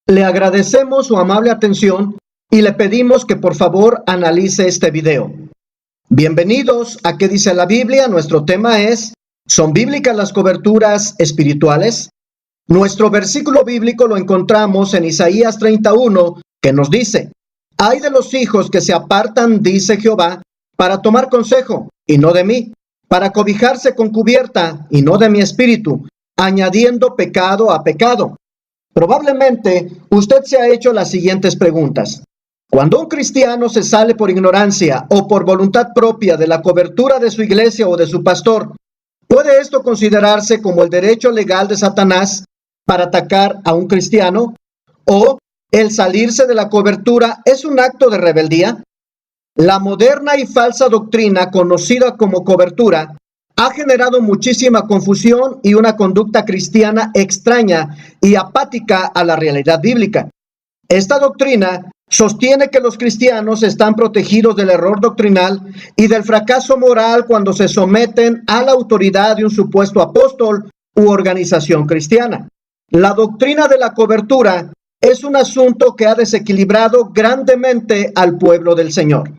Le agradecemos su amable atención y le pedimos que por favor analice este video. Bienvenidos a ¿Qué dice la Biblia? Nuestro tema es ¿son bíblicas las coberturas espirituales? Nuestro versículo bíblico lo encontramos en Isaías 31, que nos dice: «Ay de los hijos que se apartan, dice Jehová, para tomar consejo, y no de mí, para cobijarse con cubierta, y no de mi espíritu, añadiendo pecado a pecado». Probablemente usted se ha hecho las siguientes preguntas. Cuando un cristiano se sale por ignorancia o por voluntad propia de la cobertura de su iglesia o de su pastor, ¿puede esto considerarse como el derecho legal de Satanás para atacar a un cristiano? ¿O el salirse de la cobertura es un acto de rebeldía? La moderna y falsa doctrina conocida como cobertura ha generado muchísima confusión y una conducta cristiana extraña y apática a la realidad bíblica. Esta doctrina sostiene que los cristianos están protegidos del error doctrinal y del fracaso moral cuando se someten a la autoridad de un supuesto apóstol u organización cristiana. La doctrina de la cobertura es un asunto que ha desequilibrado grandemente al pueblo del Señor.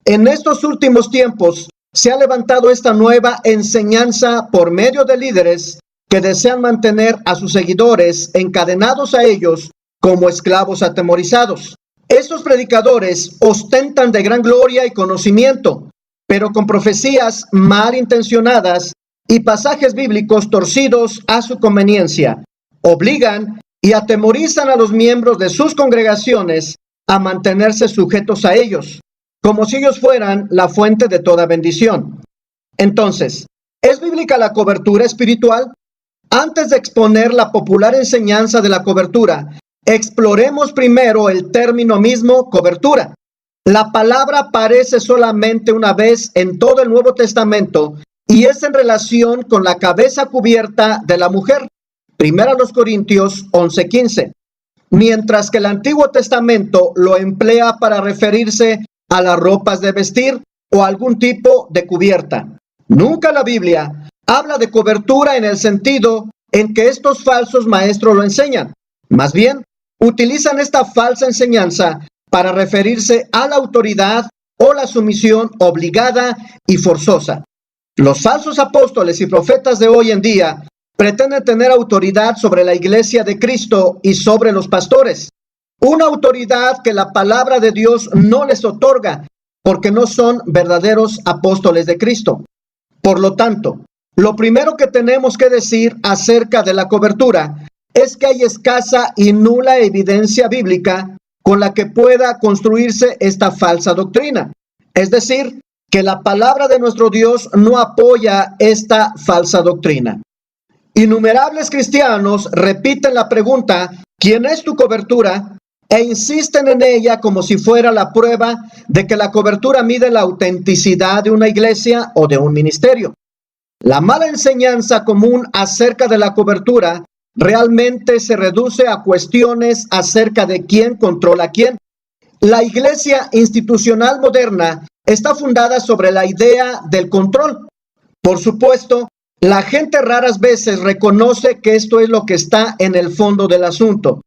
En estos últimos tiempos se ha levantado esta nueva enseñanza por medio de líderes que desean mantener a sus seguidores encadenados a ellos como esclavos atemorizados. Estos predicadores ostentan de gran gloria y conocimiento, pero con profecías malintencionadas y pasajes bíblicos torcidos a su conveniencia, obligan y atemorizan a los miembros de sus congregaciones a mantenerse sujetos a ellos, como si ellos fueran la fuente de toda bendición. Entonces, ¿es bíblica la cobertura espiritual? Antes de exponer la popular enseñanza de la cobertura, exploremos primero el término mismo, cobertura. La palabra aparece solamente una vez en todo el Nuevo Testamento y es en relación con la cabeza cubierta de la mujer. 1 Corintios 11:15. Mientras que el Antiguo Testamento lo emplea para referirse a las ropas de vestir o algún tipo de cubierta. Nunca la Biblia habla de cobertura en el sentido en que estos falsos maestros lo enseñan. Más bien, utilizan esta falsa enseñanza para referirse a la autoridad o la sumisión obligada y forzosa. Los falsos apóstoles y profetas de hoy en día pretenden tener autoridad sobre la iglesia de Cristo y sobre los pastores. Una autoridad que la palabra de Dios no les otorga, porque no son verdaderos apóstoles de Cristo. Por lo tanto, lo primero que tenemos que decir acerca de la cobertura es que hay escasa y nula evidencia bíblica con la que pueda construirse esta falsa doctrina. Es decir, que la palabra de nuestro Dios no apoya esta falsa doctrina. Innumerables cristianos repiten la pregunta, ¿quién es tu cobertura?, e insisten en ella como si fuera la prueba de que la cobertura mide la autenticidad de una iglesia o de un ministerio. La mala enseñanza común acerca de la cobertura realmente se reduce a cuestiones acerca de quién controla a quién. La iglesia institucional moderna está fundada sobre la idea del control. Por supuesto, la gente raras veces reconoce que esto es lo que está en el fondo del asunto,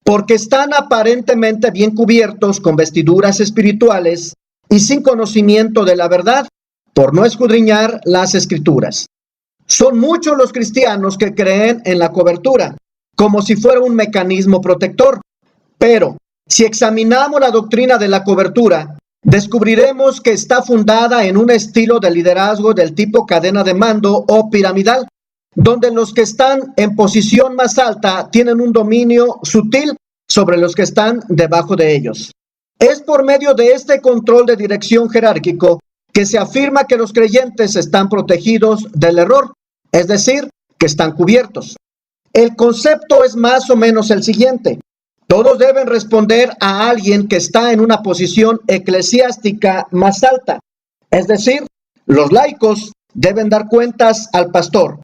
porque están aparentemente bien cubiertos con vestiduras espirituales y sin conocimiento de la verdad, por no escudriñar las escrituras. Son muchos los cristianos que creen en la cobertura, como si fuera un mecanismo protector. Pero, si examinamos la doctrina de la cobertura, descubriremos que está fundada en un estilo de liderazgo del tipo cadena de mando o piramidal, donde los que están en posición más alta tienen un dominio sutil sobre los que están debajo de ellos. Es por medio de este control de dirección jerárquico que se afirma que los creyentes están protegidos del error, es decir, que están cubiertos. El concepto es más o menos el siguiente: todos deben responder a alguien que está en una posición eclesiástica más alta, es decir, los laicos deben dar cuentas al pastor.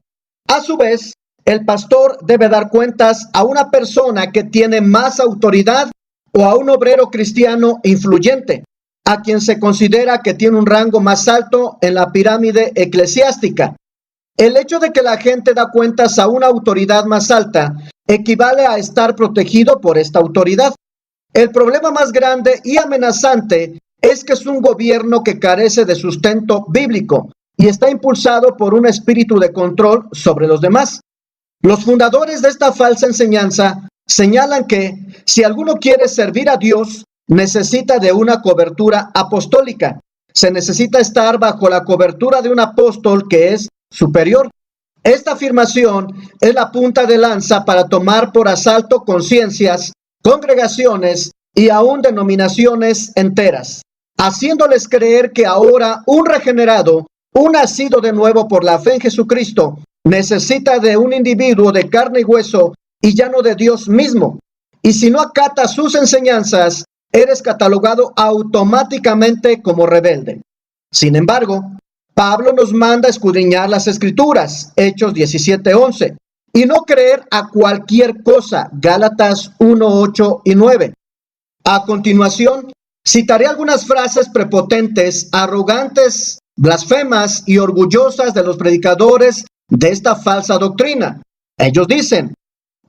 A su vez, el pastor debe dar cuentas a una persona que tiene más autoridad o a un obrero cristiano influyente, a quien se considera que tiene un rango más alto en la pirámide eclesiástica. El hecho de que la gente da cuentas a una autoridad más alta equivale a estar protegido por esta autoridad. El problema más grande y amenazante es que es un gobierno que carece de sustento bíblico y está impulsado por un espíritu de control sobre los demás. Los fundadores de esta falsa enseñanza señalan que si alguno quiere servir a Dios, necesita de una cobertura apostólica. Se necesita estar bajo la cobertura de un apóstol que es superior. Esta afirmación es la punta de lanza para tomar por asalto conciencias, congregaciones y aún denominaciones enteras, haciéndoles creer que ahora un regenerado, un nacido de nuevo por la fe en Jesucristo, necesita de un individuo de carne y hueso y ya no de Dios mismo. Y si no acatas sus enseñanzas, eres catalogado automáticamente como rebelde. Sin embargo, Pablo nos manda a escudriñar las Escrituras, Hechos 17:11, y no creer a cualquier cosa, Gálatas 1:8 y 9. A continuación, citaré algunas frases prepotentes, arrogantes, blasfemas y orgullosas de los predicadores de esta falsa doctrina. Ellos dicen: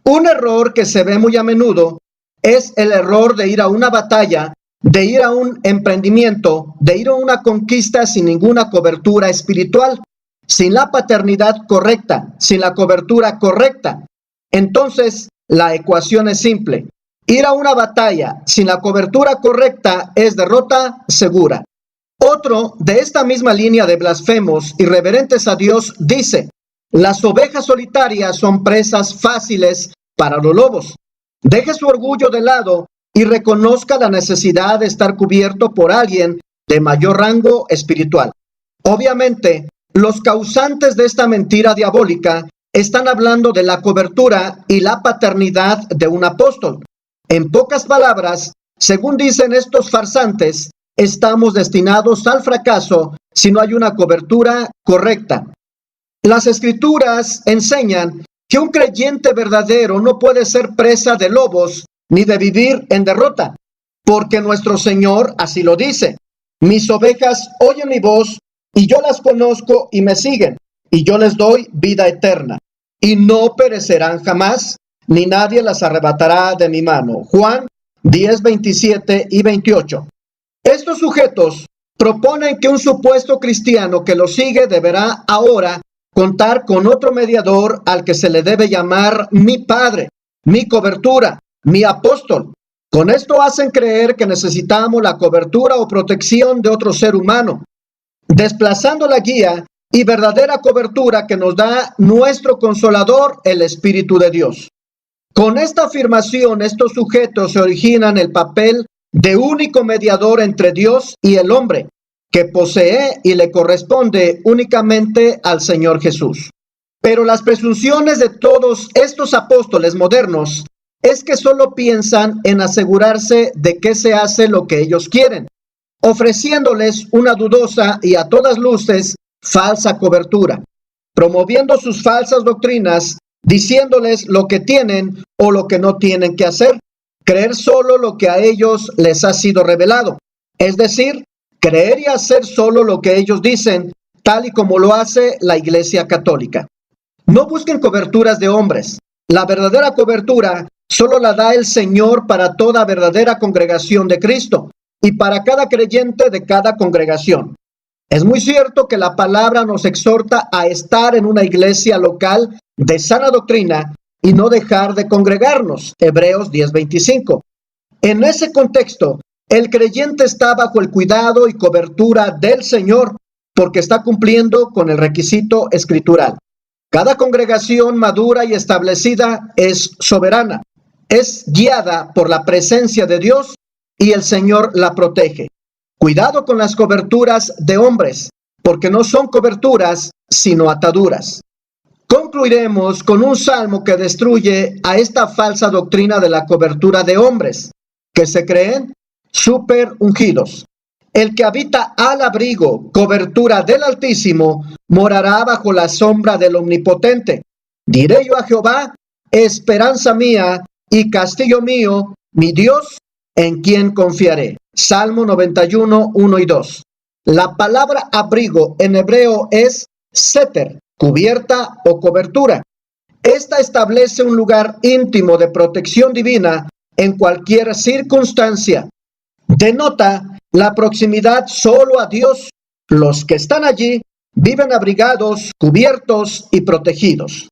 un error que se ve muy a menudo es el error de ir a una batalla, de ir a un emprendimiento, de ir a una conquista sin ninguna cobertura espiritual, sin la paternidad correcta, sin la cobertura correcta. Entonces, la ecuación es simple. Ir a una batalla sin la cobertura correcta es derrota segura. Otro de esta misma línea de blasfemos irreverentes a Dios dice: las ovejas solitarias son presas fáciles para los lobos. Deje su orgullo de lado y reconozca la necesidad de estar cubierto por alguien de mayor rango espiritual. Obviamente, los causantes de esta mentira diabólica están hablando de la cobertura y la paternidad de un apóstol. En pocas palabras, según dicen estos farsantes, estamos destinados al fracaso si no hay una cobertura correcta. Las Escrituras enseñan que un creyente verdadero no puede ser presa de lobos ni de vivir en derrota, porque nuestro Señor así lo dice: mis ovejas oyen mi voz, y yo las conozco y me siguen, y yo les doy vida eterna, y no perecerán jamás, ni nadie las arrebatará de mi mano. Juan 10, 27 y 28. Estos sujetos proponen que un supuesto cristiano que lo sigue deberá ahora contar con otro mediador al que se le debe llamar mi padre, mi cobertura, mi apóstol. Con esto hacen creer que necesitamos la cobertura o protección de otro ser humano, desplazando la guía y verdadera cobertura que nos da nuestro Consolador, el Espíritu de Dios. Con esta afirmación, estos sujetos se originan el papel de único mediador entre Dios y el hombre, que posee y le corresponde únicamente al Señor Jesús. Pero las presunciones de todos estos apóstoles modernos es que solo piensan en asegurarse de que se hace lo que ellos quieren, ofreciéndoles una dudosa y a todas luces falsa cobertura, promoviendo sus falsas doctrinas, diciéndoles lo que tienen o lo que no tienen que hacer, creer solo lo que a ellos les ha sido revelado, es decir, creer y hacer solo lo que ellos dicen, tal y como lo hace la Iglesia Católica. No busquen coberturas de hombres. La verdadera cobertura solo la da el Señor para toda verdadera congregación de Cristo y para cada creyente de cada congregación. Es muy cierto que la palabra nos exhorta a estar en una iglesia local de sana doctrina y no dejar de congregarnos, Hebreos 10:25. En ese contexto, el creyente está bajo el cuidado y cobertura del Señor porque está cumpliendo con el requisito escritural. Cada congregación madura y establecida es soberana, es guiada por la presencia de Dios y el Señor la protege. Cuidado con las coberturas de hombres, porque no son coberturas, sino ataduras. Concluiremos con un salmo que destruye a esta falsa doctrina de la cobertura de hombres, que se creen super ungidos. El que habita al abrigo, cobertura del Altísimo, morará bajo la sombra del Omnipotente. Diré yo a Jehová, esperanza mía y castillo mío, mi Dios, en quien confiaré. Salmo 91, 1 y 2. La palabra abrigo en hebreo es seter, cubierta o cobertura. Esta establece un lugar íntimo de protección divina en cualquier circunstancia. Denota la proximidad solo a Dios. Los que están allí viven abrigados, cubiertos y protegidos.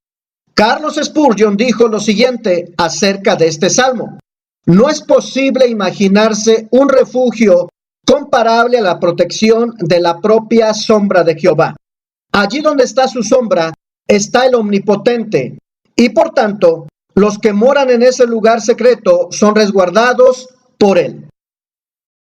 Carlos Spurgeon dijo lo siguiente acerca de este salmo: no es posible imaginarse un refugio comparable a la protección de la propia sombra de Jehová. Allí donde está su sombra, está el Omnipotente, y por tanto, los que moran en ese lugar secreto son resguardados por él.